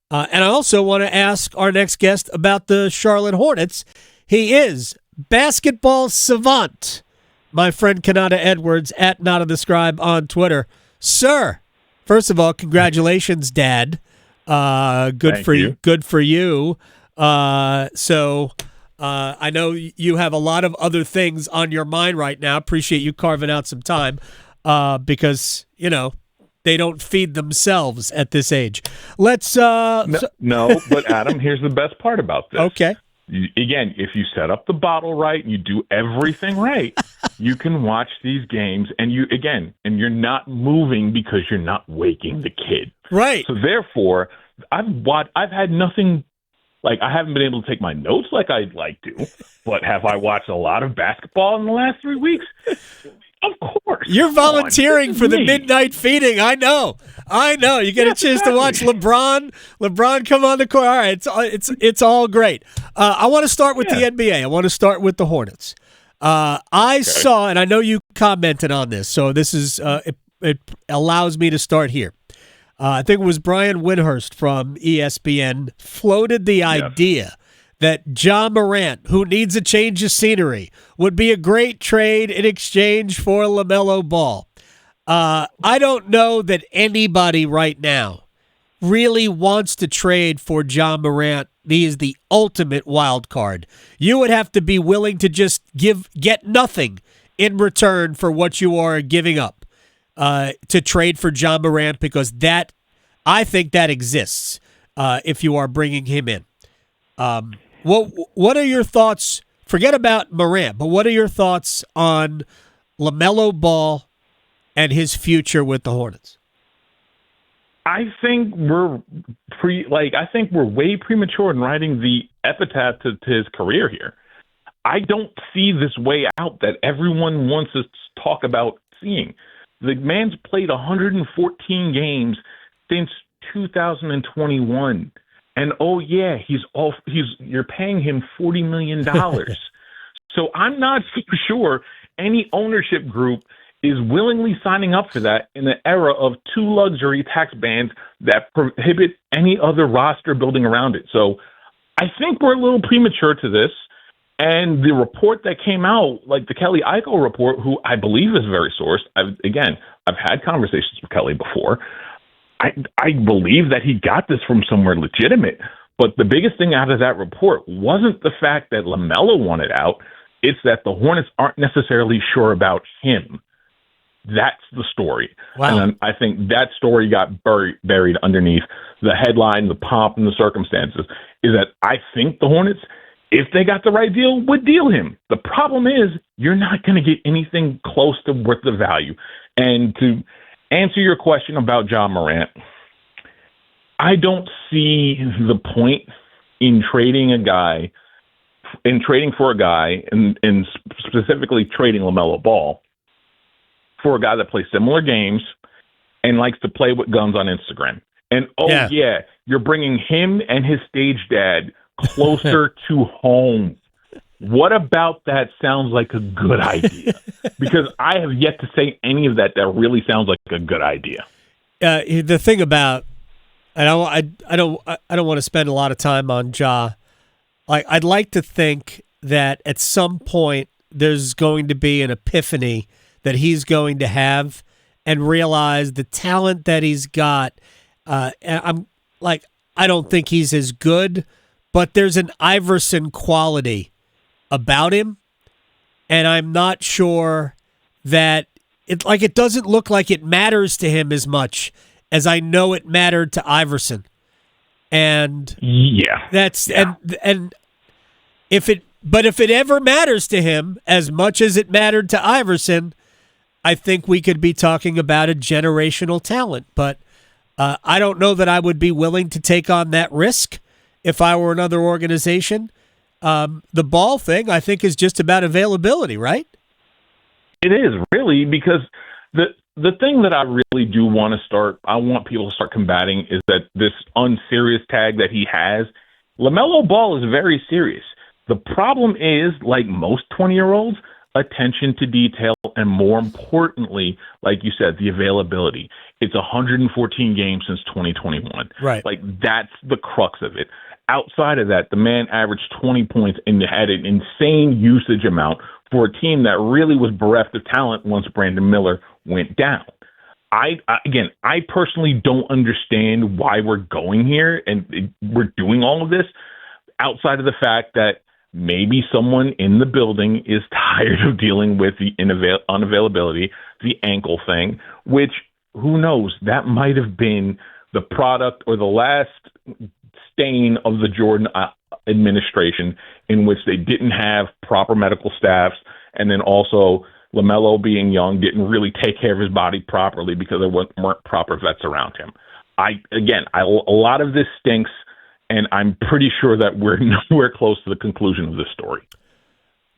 And I also want to ask our next guest about the Charlotte Hornets. He is basketball savant, my friend Konata Edwards, at Not of the Scribe on Twitter. Sir, first of all, congratulations, Dad. Good for you. Good for you. So I know you have a lot of other things on your mind right now. Appreciate you carving out some time because, they don't feed themselves at this age. Let's no, but Adam, here's the best part about this. Okay. Again, if you set up the bottle right and you do everything right, you can watch these games and you're not moving because you're not waking the kid. Right. So therefore, I've had nothing. Like, I haven't been able to take my notes like I'd like to, but have I watched a lot of basketball in the last 3 weeks? Of course. You're volunteering for the midnight feeding. I know. You get a chance to watch LeBron come on the court. All right, it's all great. I want to start with the NBA. I want to start with the Hornets. I saw, and I know you commented on this, so this is it allows me to start here. I think it was Brian Windhurst from ESPN floated the idea that Ja Morant, who needs a change of scenery, would be a great trade in exchange for LaMelo Ball. I don't know that anybody right now really wants to trade for Ja Morant. He is the ultimate wild card. You would have to be willing to just get nothing in return for what you are giving up to trade for Ja Morant, because I think that exists if you are bringing him in. What are your thoughts? Forget about Morant, but what are your thoughts on LaMelo Ball and his future with the Hornets? I think we're way premature in writing the epitaph to his career here. I don't see this way out that everyone wants us to talk about seeing. The man's played 114 games since 2021. And you're paying him $40 million. So I'm not super sure any ownership group is willingly signing up for that in the era of 2 luxury tax bans that prohibit any other roster building around it. So I think we're a little premature to this. And the report that came out, like the Kelly Eichel report, who I believe is very sourced. I've had conversations with Kelly before. I believe that he got this from somewhere legitimate. But the biggest thing out of that report wasn't the fact that LaMelo wanted out. It's that the Hornets aren't necessarily sure about him. That's the story. Wow. And I think that story got buried underneath the headline, the pomp, and the circumstances, is that I think the Hornets, if they got the right deal, would deal him. The problem is you're not going to get anything close to worth the value. And to answer your question about Ja Morant, I don't see the point in trading for a guy, and specifically trading LaMelo Ball for a guy that plays similar games and likes to play with guns on Instagram. And you're bringing him and his stage dad closer to home. What about that sounds like a good idea? Because I have yet to say any of that really sounds like a good idea. The thing about, and I don't want to spend a lot of time on Ja. I'd like to think that at some point there's going to be an epiphany that he's going to have and realize the talent that he's got. And I don't think he's as good, but there's an Iverson quality about him, and I'm not sure that it doesn't look like it matters to him as much as I know it mattered to Iverson. And and if it ever matters to him as much as it mattered to Iverson, I think we could be talking about a generational talent. But I don't know that I would be willing to take on that risk if I were another organization. The Ball thing, I think, is just about availability, right? It is, really, because the thing that I really do want people to start combating is that this unserious tag that he has. LaMelo Ball is very serious. The problem is, like most 20-year-olds, attention to detail and more importantly, like you said, the availability. It's 114 games since 2021. Right. Like, that's the crux of it. Outside of that, the man averaged 20 points and had an insane usage amount for a team that really was bereft of talent once Brandon Miller went down. I personally don't understand why we're going here and we're doing all of this outside of the fact that maybe someone in the building is tired of dealing with the unavailability, the ankle thing, which, who knows, that might have been the product or the last stain of the Jordan administration, in which they didn't have proper medical staffs, and then also LaMelo, being young, didn't really take care of his body properly because there weren't proper vets around him. A lot of this stinks, and I'm pretty sure that we're nowhere close to the conclusion of this story.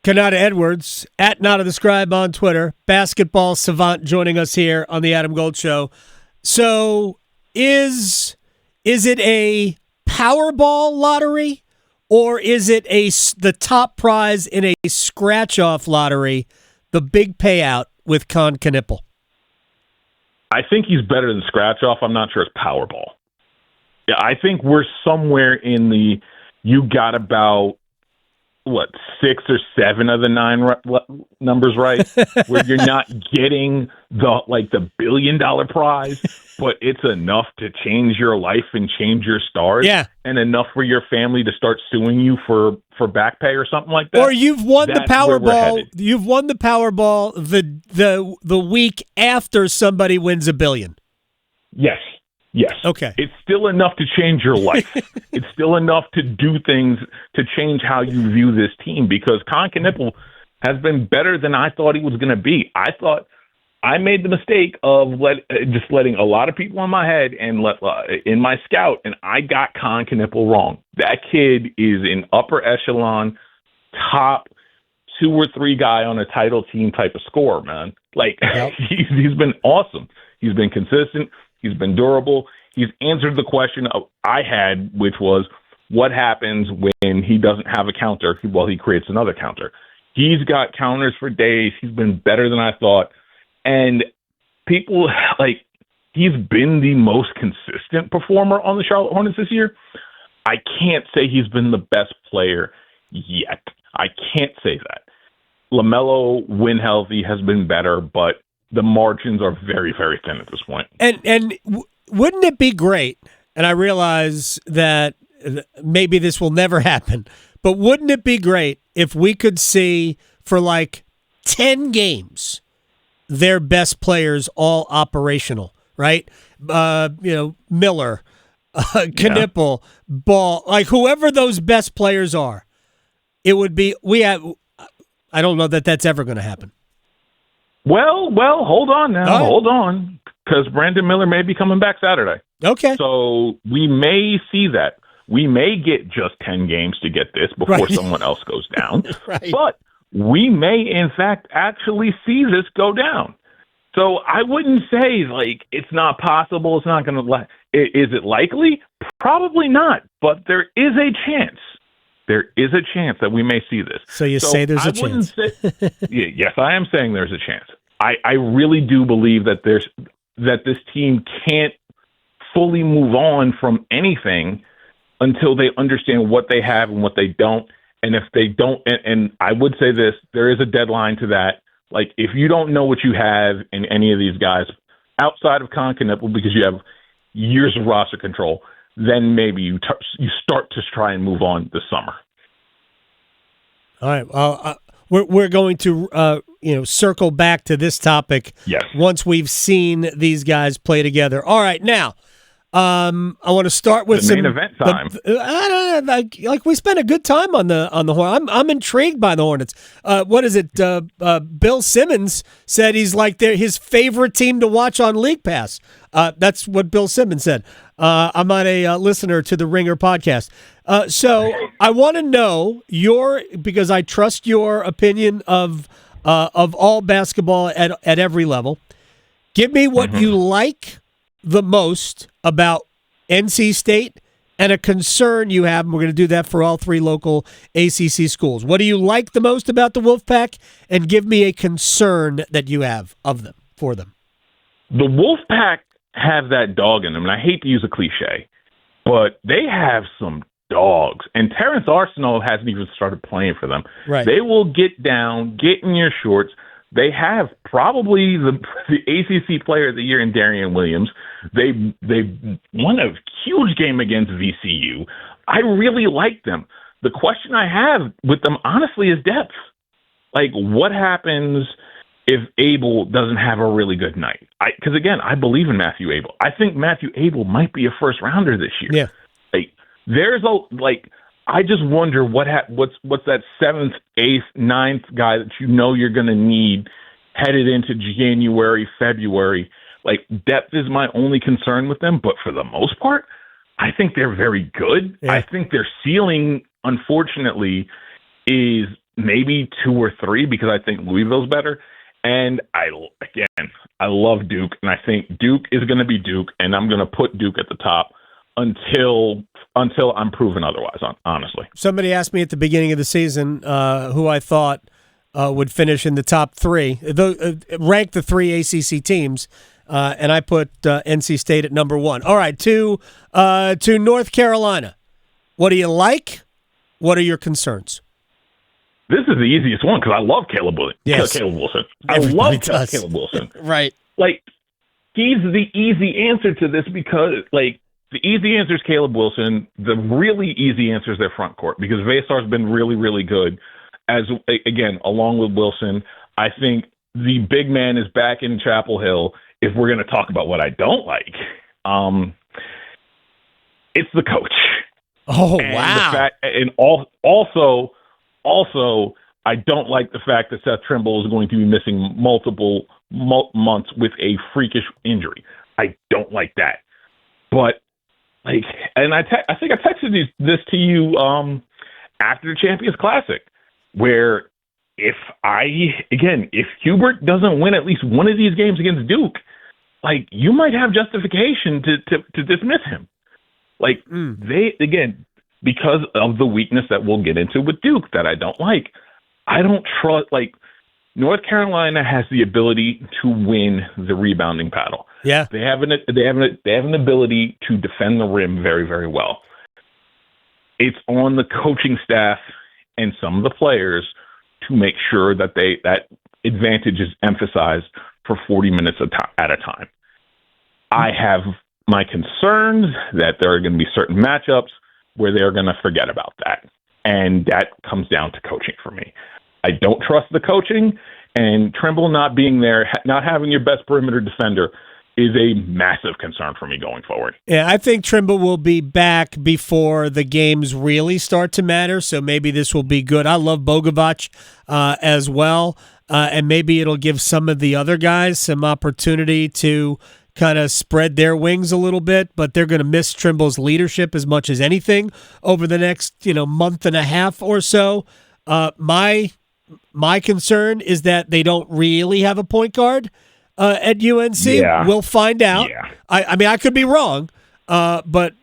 Konata Edwards, at Not of the Scribe on Twitter, basketball savant, joining us here on the Adam Gold Show. So is it a Powerball lottery, or is it the top prize in a scratch-off lottery, the big payout with Con Knipple? I think he's better than scratch-off. I'm not sure it's Powerball. Yeah, I think we're somewhere in the, you got about, 6 or 7 of the 9 numbers right, where you're not getting the $1 billion prize, but it's enough to change your life and change your stars, and enough for your family to start suing you for back pay or something like that. Or you've won the Powerball. You've won the Powerball the week after somebody wins $1 billion. Yes. Okay. It's still enough to change your life. It's still enough to do things to change how you view this team, because Con Knipple has been better than I thought he was going to be. I thought I made the mistake of just letting a lot of people in my head and in my scout, and I got Con Knipple wrong. That kid is an upper echelon, top 2 or 3 guy on a title team type of scorer, man. Yep. He's been awesome. He's been consistent. He's been durable. He's answered the question I had, which was, what happens when he doesn't have a counter? Well, he creates another counter. He's got counters for days. He's been better than I thought. And people, he's been the most consistent performer on the Charlotte Hornets this year. I can't say he's been the best player yet. I can't say that. LaMelo, when healthy, has been better, but the margins are very, very thin at this point. And wouldn't it be great, and I realize that maybe this will never happen, but wouldn't it be great if we could see for 10 games their best players all operational, right? Miller, Knipple, Ball, whoever those best players are, it would be, I don't know that that's ever going to happen. Well, hold on now. Right. Hold on, because Brandon Miller may be coming back Saturday. Okay. So we may see that. We may get just 10 games to get this before someone else goes down. Right. But we may, in fact, actually see this go down. So I wouldn't say, it's not possible. It's not going to – is it likely? Probably not. But there is a chance. There is a chance that we may see this. So you say there's a chance. Yes, I am saying there's a chance. I really do believe that this team can't fully move on from anything until they understand what they have and what they don't. And if they don't, and I would say this, there is a deadline to that. If you don't know what you have in any of these guys outside of Con Knipple, because you have years of roster control, then maybe you start to try and move on this summer. All right. Well, we're going to circle back to this topic once we've seen these guys play together. All right. Now, I want to start with the main event time. We spent a good time on the Hornets. I'm intrigued by the Hornets. What is it? Bill Simmons said he's his favorite team to watch on League Pass. That's what Bill Simmons said. I'm not a listener to the Ringer podcast. So I want to know because I trust your opinion of all basketball at every level. Give me what you like the most about NC State and a concern you have, and we're going to do that for all three local ACC schools. What do you like the most about the Wolfpack, and give me a concern that you have for them. The Wolfpack have that dog in them, and I hate to use a cliche, but they have some dogs. And Terrence Arsenault hasn't even started playing for them. Right. They will get down, get in your shorts. They have probably the ACC Player of the Year in Darian Williams. They won a huge game against VCU. I really like them. The question I have with them, honestly, is depth. Like, what happens if Abel doesn't have a really good night? Because, again, I believe in Matthew Abel. I think Matthew Abel might be a first-rounder this year. Yeah. I just wonder what's that 7th, 8th, 9th guy that you know you're going to need headed into January, February. Like, depth is my only concern with them, but for the most part, I think they're very good. Yeah. I think their ceiling, unfortunately, is maybe 2 or 3 because I think Louisville's better. And I love Duke, and I think Duke is going to be Duke, and I'm going to put Duke at the top until I'm proven otherwise, honestly. Somebody asked me at the beginning of the season who I thought would finish in the top 3, rank the 3 ACC teams, and I put NC State at number 1. All right, to North Carolina. What do you like? What are your concerns? This is the easiest one because I love Caleb Wilson. Yes. Caleb Wilson. Everybody I love does. Caleb Wilson. Right. Like, he's the easy answer to this because, like, the easy answer is Caleb Wilson. The really easy answer is their front court because Vesar's been really, really good. As again, along with Wilson, I think the big man is back in Chapel Hill. If we're going to talk about what I don't like, it's the coach. Oh, and wow. Also, I don't like the fact that Seth Trimble is going to be missing multiple months with a freakish injury. I don't like that. But, like, and I think I texted this to you after the Champions Classic, where if Hubert doesn't win at least one of these games against Duke, like, you might have justification to dismiss him. Like, because of the weakness that we'll get into with Duke that I don't like. I don't trust, like, North Carolina has the ability to win the rebounding battle. Yeah. They have an ability to defend the rim very, very well. It's on the coaching staff and some of the players to make sure that that advantage is emphasized for 40 minutes at a time. I have my concerns that there are going to be certain matchups where they're going to forget about that. And that comes down to coaching for me. I don't trust the coaching, and Trimble not being there, not having your best perimeter defender is a massive concern for me going forward. Yeah, I think Trimble will be back before the games really start to matter, so maybe this will be good. I love Bogovac as well, and maybe it'll give some of the other guys some opportunity to kind of spread their wings a little bit, but they're going to miss Trimble's leadership as much as anything over the next month and a half or so. My concern is that they don't really have a point guard at UNC. Yeah. We'll find out. Yeah. I mean, I could be wrong, but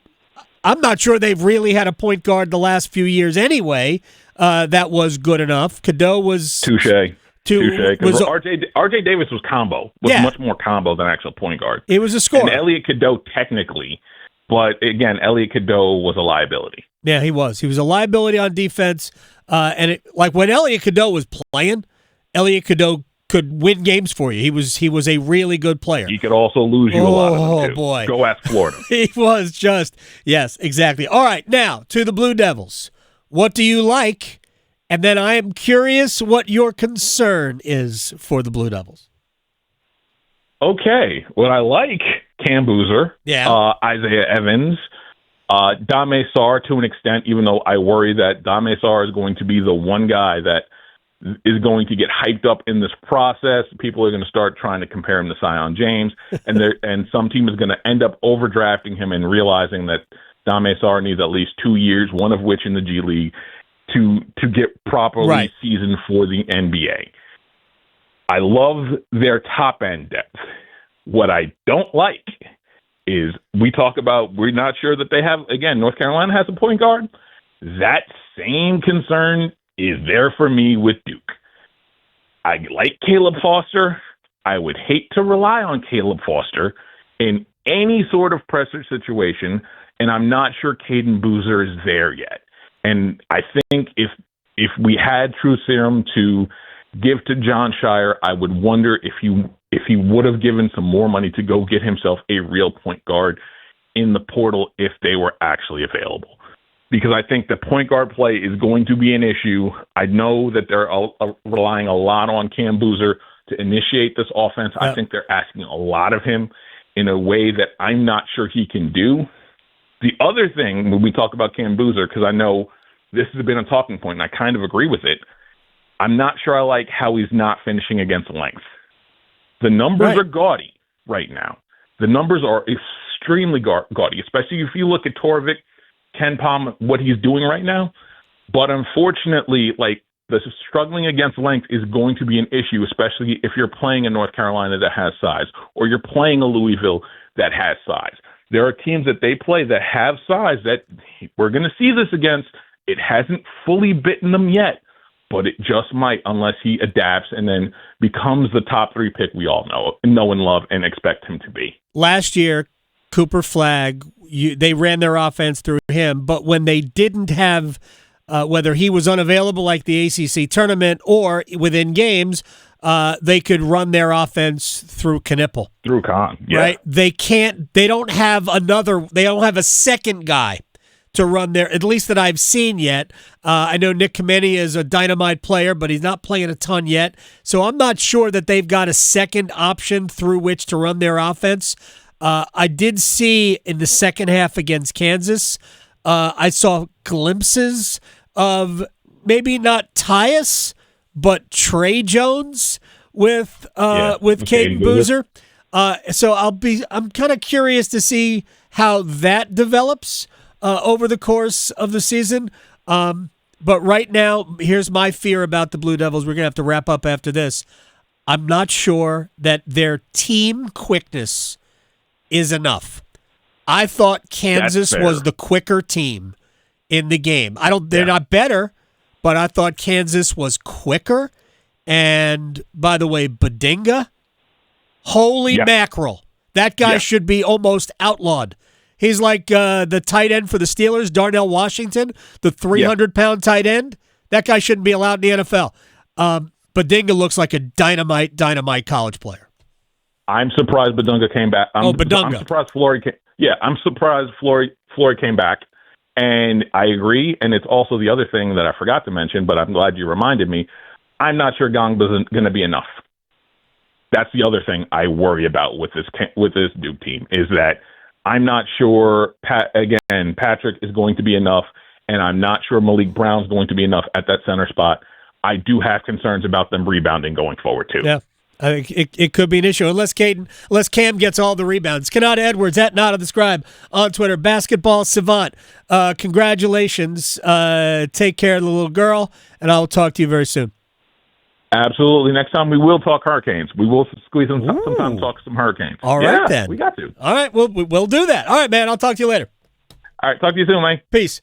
I'm not sure they've really had a point guard the last few years anyway that was good enough. Cadeau was... Touche. Because RJ Davis was much more combo than actual point guard. It was a scorer. And Elliot Cadeau technically, but again, Elliot Cadeau was a liability. Yeah, he was. He was a liability on defense. And when Elliot Cadeau was playing, Elliot Cadeau could win games for you. He was a really good player. He could also lose you a lot of them, too. Oh, boy. Go ask Florida. He was just, yes, exactly. All right, now to the Blue Devils. What do you like? And then I am curious what your concern is for the Blue Devils. Okay. What I like, Cam Boozer, Isaiah Evans, Dame Sarr to an extent, even though I worry that Dame Sarr is going to be the one guy that is going to get hyped up in this process. People are going to start trying to compare him to Zion James, and some team is going to end up overdrafting him and realizing that Dame Sarr needs at least 2 years, one of which in the G League, to get properly seasoned for the NBA. I love their top end depth. What I don't like is we talk about we're not sure that they have, again, North Carolina has a point guard. That same concern is there for me with Duke. I like Caleb Foster. I would hate to rely on Caleb Foster in any sort of pressure situation, and I'm not sure Caden Boozer is there yet. And I think if we had true serum to give to John Shire, I would wonder if he would have given some more money to go get himself a real point guard in the portal if they were actually available. Because I think the point guard play is going to be an issue. I know that they're relying a lot on Cam Boozer to initiate this offense. I think they're asking a lot of him in a way that I'm not sure he can do. The other thing, when we talk about Cam Boozer, because I know this has been a talking point, and I kind of agree with it, I'm not sure I like how he's not finishing against length. The numbers are gaudy right now. The numbers are extremely gaudy, especially if you look at Torvik, Ken Palm, what he's doing right now. But unfortunately, like, the struggling against length is going to be an issue, especially if you're playing a North Carolina that has size, or you're playing a Louisville that has size. There are teams that they play that have size that we're going to see this against. It hasn't fully bitten them yet, but it just might unless he adapts and then becomes the top 3 pick we all know and love and expect him to be. Last year, Cooper Flagg, they ran their offense through him, but when they didn't have, whether he was unavailable like the ACC tournament or within games, they could run their offense through Knipple. Through Khan, yeah. Right? They don't have a second guy to run there, at least that I've seen yet. I know Nick Kameni is a dynamite player, but he's not playing a ton yet. So I'm not sure that they've got a second option through which to run their offense. I did see in the second half against Kansas, I saw glimpses of maybe not Tyus, but Trey Jones with Caden Boozer. So I'm kind of curious to see how that develops over the course of the season. But right now, here's my fear about the Blue Devils. We're going to have to wrap up after this. I'm not sure that their team quickness is enough. I thought Kansas was the quicker team in the game. They're not better, but I thought Kansas was quicker. And by the way, Badinga, holy mackerel. That guy should be almost outlawed. He's like the tight end for the Steelers, Darnell Washington, the 300-pound tight end. That guy shouldn't be allowed in the NFL. Badinga looks like a dynamite college player. I'm surprised Badunga came back. Badunga. I'm surprised Flory came. Yeah, I'm surprised Flory came back. And I agree. And it's also the other thing that I forgot to mention, but I'm glad you reminded me. I'm not sure Gongba's going to be enough. That's the other thing I worry about with this Duke team is that I'm not sure, Patrick is going to be enough, and I'm not sure Malik Brown's going to be enough at that center spot. I do have concerns about them rebounding going forward, too. Yeah, I think it could be an issue unless Cam gets all the rebounds. Konata Edwards at Not of the Scribe on Twitter. Basketball Savant, congratulations. Take care of the little girl, and I'll talk to you very soon. Absolutely. Next time we will talk Hurricanes. We will squeeze some time to talk some Hurricanes. All right, then. We got to. All right, we'll do that. All right, man. I'll talk to you later. All right, talk to you soon, man. Peace.